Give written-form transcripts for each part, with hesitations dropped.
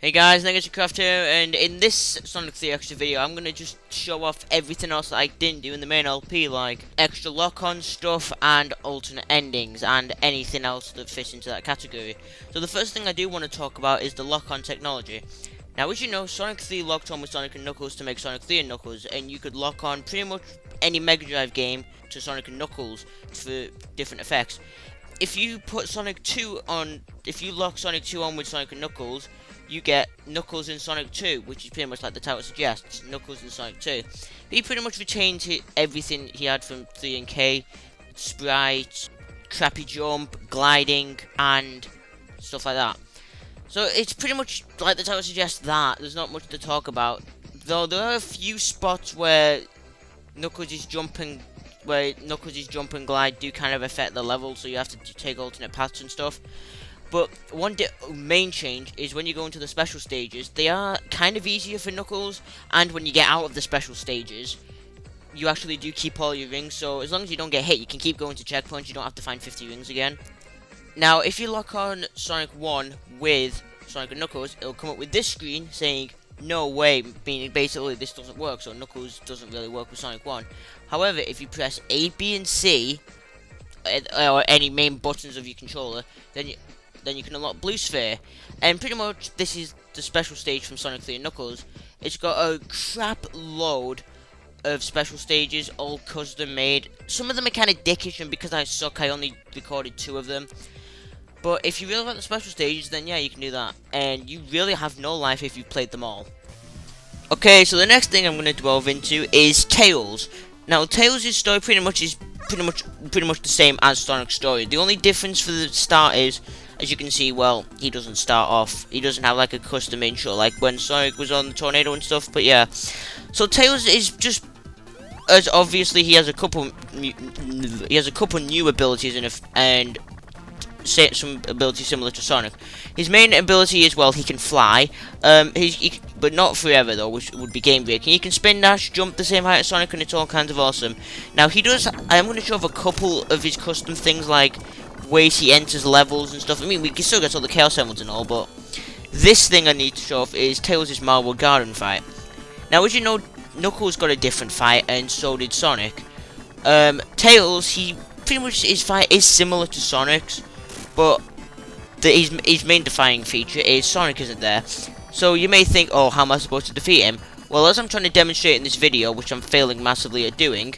Hey guys, Craft here, and in this Sonic 3 extra video, I'm gonna just show off everything else that I didn't do in the main LP, like extra lock-on stuff and alternate endings, and anything else that fits into that category. So the first thing I do want to talk about is the lock-on technology. Now, as you know, Sonic 3 locked on with Sonic and Knuckles to make Sonic 3 and Knuckles, and you could lock on pretty much any Mega Drive game to Sonic and Knuckles for different effects. If you put Sonic 2 on, if you lock Sonic 2 on with Sonic and Knuckles, you get Knuckles in Sonic 2, which is pretty much like the title suggests, Knuckles in Sonic 2. But he pretty much retained everything he had from 3 and K, sprite, crappy jump, gliding, and stuff like that. So it's pretty much like the title suggests that, there's not much to talk about. Though there are a few spots where Knuckles' jump and glide do kind of affect the level, so you have to take alternate paths and stuff. But one main change is when you go into the special stages, they are kind of easier for Knuckles, and when you get out of the special stages, you actually do keep all your rings, so as long as you don't get hit, you can keep going to checkpoints, you don't have to find 50 rings again. Now, if you lock on Sonic 1 with Sonic and Knuckles, it'll come up with this screen saying, no way, meaning basically this doesn't work, so Knuckles doesn't really work with Sonic 1. However, if you press A, B, and C, or any main buttons of your controller, then you can unlock Blue Sphere. And pretty much this is the special stage from Sonic 3 and Knuckles. It's got a crap load of special stages, all custom made. Some of them are kind of dickish, and because I suck, I only recorded 2 of them. But if you really like the special stages, then yeah, you can do that. And you really have no life if you've played them all. Okay, so the next thing I'm going to delve into is Tails. Now, Tails' story pretty much the same as Sonic's story. The only difference for the start is, as you can see, well, he doesn't start off. He doesn't have like a custom intro like when Sonic was on the tornado and stuff. But yeah, so Tails is just, as obviously he has a couple new abilities and some abilities similar to Sonic. His main ability is, well, he can fly, but not forever though, which would be game breaking. He can spin dash, jump the same height as Sonic, and it's all kinds of awesome. Now I am going to show off a couple of his custom things, like ways he enters levels and stuff. I mean, we can still get all the Chaos Emeralds and all, but this thing I need to show off is Tails' Marble Garden fight. Now, as you know, Knuckles got a different fight, and so did Sonic. Tails, his fight is similar to Sonic's, but his main defining feature is Sonic isn't there. So you may think, oh, how am I supposed to defeat him? Well, as I'm trying to demonstrate in this video, which I'm failing massively at doing,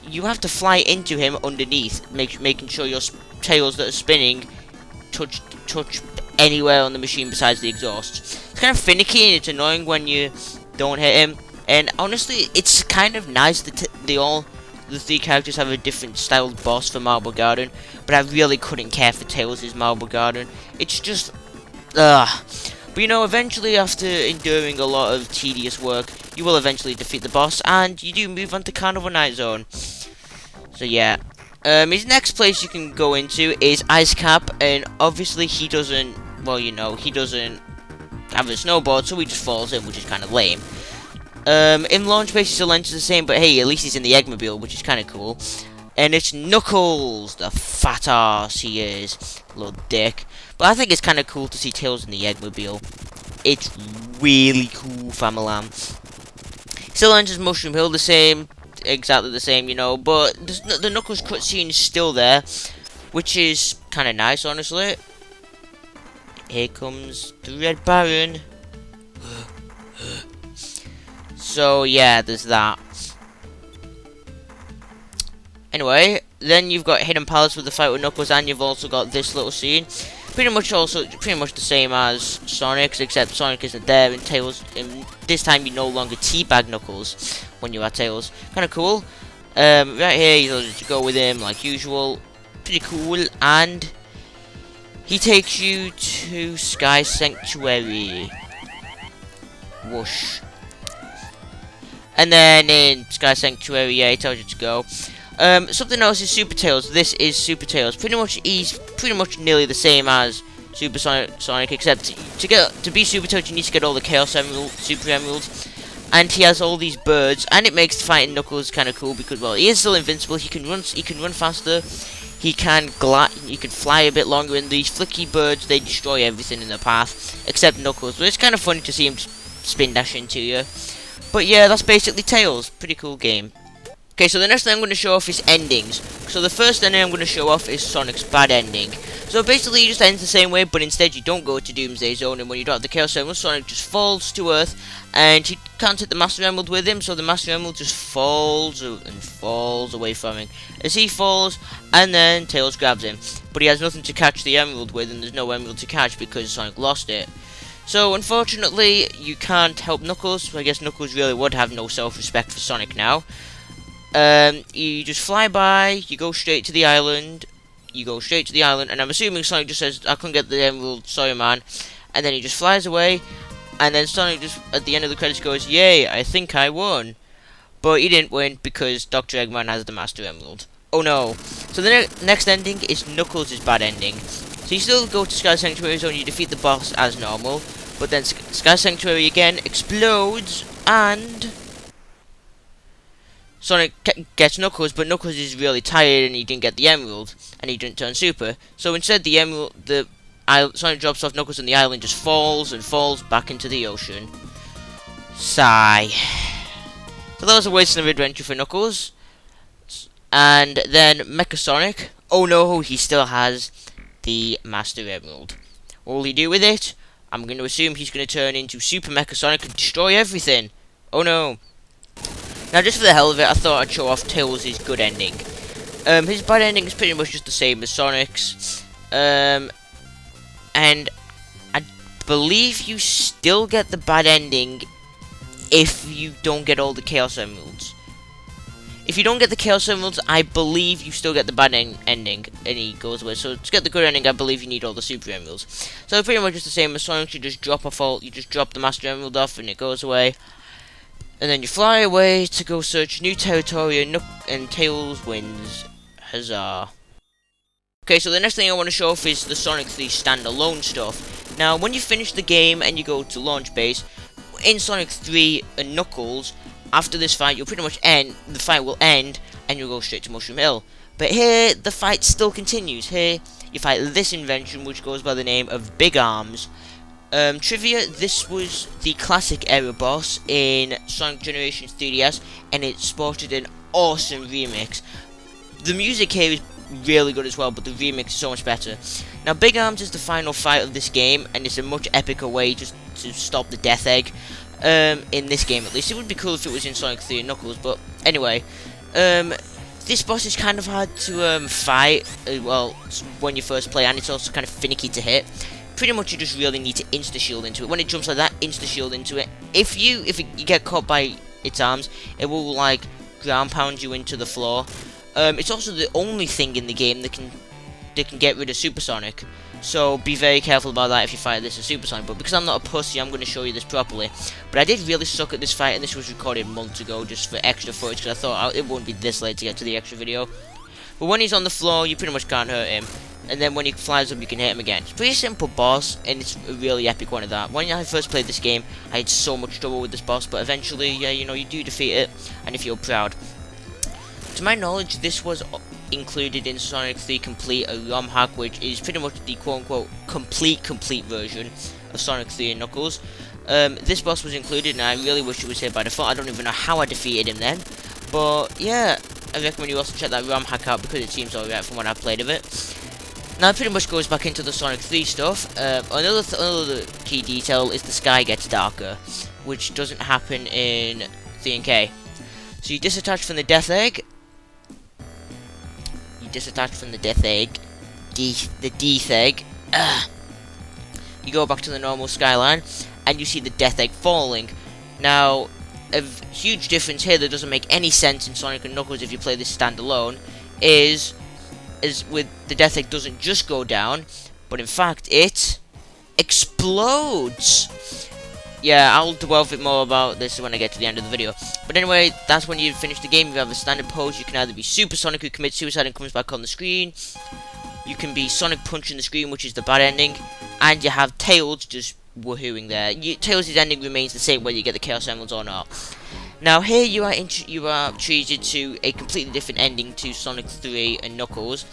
you have to fly into him underneath, making sure your tails that are spinning touch anywhere on the machine besides the exhaust. It's kind of finicky and it's annoying when you don't hit him. And honestly, it's kind of nice that the 3 characters have a different styled boss for Marble Garden, but I really couldn't care for Tails' Marble Garden. It's just, But you know, eventually, after enduring a lot of tedious work, you will eventually defeat the boss, and you do move on to Carnival Night Zone. So yeah, his next place you can go into is Ice Cap, and obviously he doesn't, well, you know, he doesn't have a snowboard, so he just falls in, which is kind of lame. In Launch Base he still enters the same, but hey, at least he's in the Eggmobile, which is kind of cool. And it's Knuckles, the fat ass he is, little dick. But I think it's kind of cool to see Tails in the Eggmobile. It's really cool, fam-a-lam. Still enters Mushroom Hill exactly the same, you know, but the Knuckles cutscene is still there, which is kind of nice, honestly. Here comes the Red Baron. So yeah, there's that. Anyway, then you've got Hidden Palace with the fight with Knuckles, and you've also got this little scene. Pretty much the same as Sonic's, except Sonic isn't there, and Tails, and this time you no longer teabag Knuckles when you are Tails. Kind of cool. Right here, you just go with him like usual. Pretty cool, and he takes you to Sky Sanctuary. Whoosh. And then in Sky Sanctuary, yeah, he tells you to go. Something else is Super Tails. This is Super Tails. He's pretty much nearly the same as Super Sonic, except to be Super Tails, you need to get all the Chaos Emeralds, Super Emeralds, and he has all these birds, and it makes fighting Knuckles kind of cool because, well, he is still invincible. He can run faster. he can fly a bit longer, and these flicky birds, they destroy everything in their path, except Knuckles. But it's kind of funny to see him spin dash into you. But yeah, that's basically Tails. Pretty cool game. Okay, so the next thing I'm going to show off is endings. So the first ending I'm going to show off is Sonic's bad ending. So basically it just ends the same way, but instead you don't go to Doomsday Zone, and when you don't have the Chaos Emerald, Sonic just falls to Earth, and he can't take the Master Emerald with him, so the Master Emerald just falls and falls away from him. As he falls, and then Tails grabs him. But he has nothing to catch the Emerald with, and there's no Emerald to catch because Sonic lost it. So unfortunately, you can't help Knuckles, so I guess Knuckles really would have no self-respect for Sonic now. You just fly by, you go straight to the island, and I'm assuming Sonic just says, I couldn't get the Emerald, sorry man, and then he just flies away, and then Sonic just, at the end of the credits, goes, yay, I think I won. But he didn't win, because Dr. Eggman has the Master Emerald. Oh no. So the next ending is Knuckles' bad ending. So you still go to Sky Sanctuary Zone, you defeat the boss as normal, but then Sky Sanctuary again explodes, and Sonic gets Knuckles, but Knuckles is really tired and he didn't get the Emerald, and he didn't turn super. So instead, Sonic drops off Knuckles, and the island just falls and falls back into the ocean. Sigh. So that was a waste of adventure for Knuckles. And then Mecha Sonic. Oh no, he still has the Master Emerald. What will he do with it? I'm going to assume he's going to turn into Super Mecha Sonic and destroy everything. Oh no. Now, just for the hell of it, I thought I'd show off Tails' good ending. His bad ending is pretty much just the same as Sonic's. And I believe you still get the bad ending if you don't get all the Chaos Emeralds. If you don't get the Chaos Emeralds, I believe you still get the bad ending, and he goes away. So to get the good ending, I believe you need all the Super Emeralds. So pretty much just the same as Sonic. You just drop the Master Emerald off, and it goes away. And then you fly away to go search new territory, and Tails wins. Huzzah. Okay, so the next thing I want to show off is the Sonic 3 standalone stuff. Now, when you finish the game and you go to launch base, in Sonic 3 and Knuckles, after this fight, you'll pretty much the fight will end, and you'll go straight to Mushroom Hill. But here, the fight still continues. Here, you fight this invention, which goes by the name of Big Arms. Trivia, this was the classic era boss in Sonic Generations 3DS, and it sported an awesome remix. The music here is really good as well, but the remix is so much better. Now, Big Arms is the final fight of this game, and it's a much epicer way just to stop the Death Egg. In this game at least. It would be cool if it was in Sonic 3 and Knuckles, but anyway. This boss is kind of hard to fight, well, when you first play, and it's also kind of finicky to hit. Pretty much you just really need to insta-shield into it. When it jumps like that, insta-shield into it. If you get caught by its arms, it will, like, ground pound you into the floor. It's also the only thing in the game that can get rid of Supersonic. So be very careful about that if you fight this as Supersonic. But because I'm not a pussy, I'm going to show you this properly. But I did really suck at this fight, and this was recorded months ago just for extra footage, because I thought it wouldn't be this late to get to the extra video. But when he's on the floor, you pretty much can't hurt him. And then when he flies up, you can hit him again. It's a pretty simple boss, and it's a really epic one of that. When I first played this game, I had so much trouble with this boss, but eventually, yeah, you know, you do defeat it, and you feel proud. To my knowledge, this was included in Sonic 3 Complete, a ROM hack, which is pretty much the quote-unquote complete version of Sonic 3 and Knuckles. This boss was included, and I really wish it was here by default. I don't even know how I defeated him then. But, yeah, I recommend you also check that ROM hack out, because it seems alright from what I've played of it. Now, it pretty much goes back into the Sonic 3 stuff. Another key detail is the sky gets darker, which doesn't happen in 3 and K. So you disattach from the Death Egg. The Death Egg. You go back to the normal skyline, and you see the Death Egg falling. Now, a huge difference here that doesn't make any sense in Sonic and Knuckles if you play this standalone is with the Death Egg doesn't just go down, but in fact it explodes. Yeah, I'll delve a bit more about this when I get to the end of the video. But anyway, that's when you finish the game. You have a standard pose. You can either be Super Sonic, who commits suicide and comes back on the screen. You can be Sonic punching the screen, which is the bad ending. And you have Tails just woohooing there. Tails' ending remains the same whether you get the Chaos Emeralds or not. Now here you are treated to a completely different ending to Sonic 3 and Knuckles.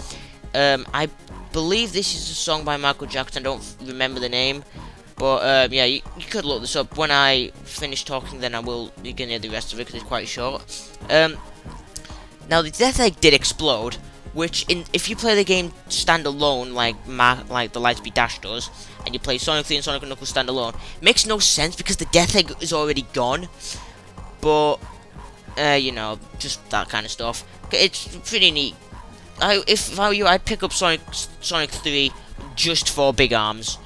I believe this is a song by Michael Jackson. I don't remember the name. But yeah, you could look this up. When I finish talking, then you can hear the rest of it because it's quite short. Now the Death Egg did explode, which if you play the game standalone, like the Lightspeed Dash does, and you play Sonic 3 and Sonic & Knuckles standalone, makes no sense because the Death Egg is already gone. But you know, just that kind of stuff. It's pretty neat. If I were you, I'd pick up Sonic 3 just for Big Arms.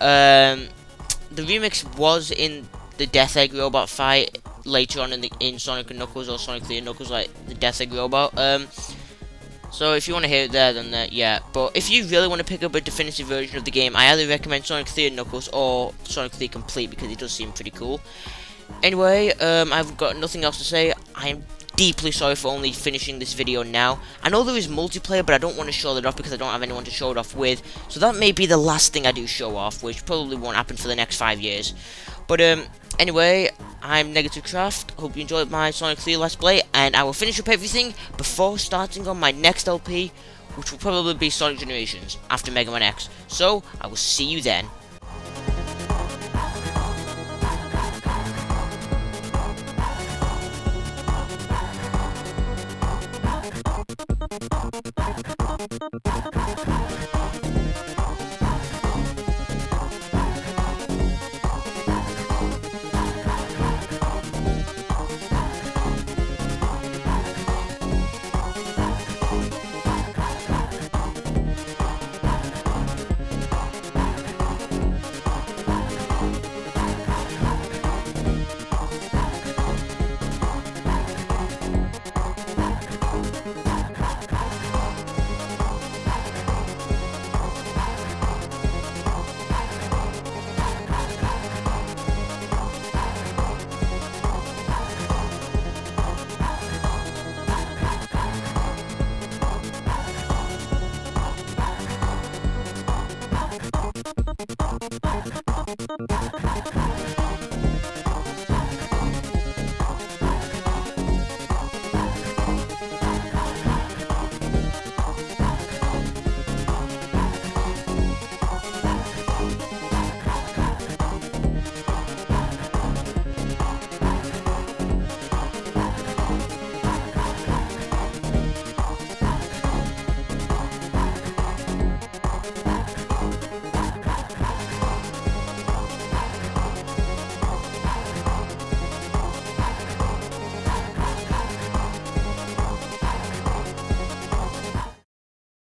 The remix was in the Death Egg robot fight later on in Sonic & Knuckles, or Sonic 3 and Knuckles, like the Death Egg robot. So if you want to hear it there, then yeah. But if you really want to pick up a definitive version of the game, I highly recommend Sonic 3 and Knuckles or Sonic 3 Complete, because it does seem pretty cool. Anyway, I've got nothing else to say. I am deeply sorry for only finishing this video now. I know there is multiplayer, but I don't want to show that off because I don't have anyone to show it off with. So that may be the last thing I do show off, which probably won't happen for the next 5 years. But anyway, I'm Negative Craft. Hope you enjoyed my Sonic 3 Let's Play, and I will finish up everything before starting on my next LP, which will probably be Sonic Generations after Mega Man X. So I will see you then.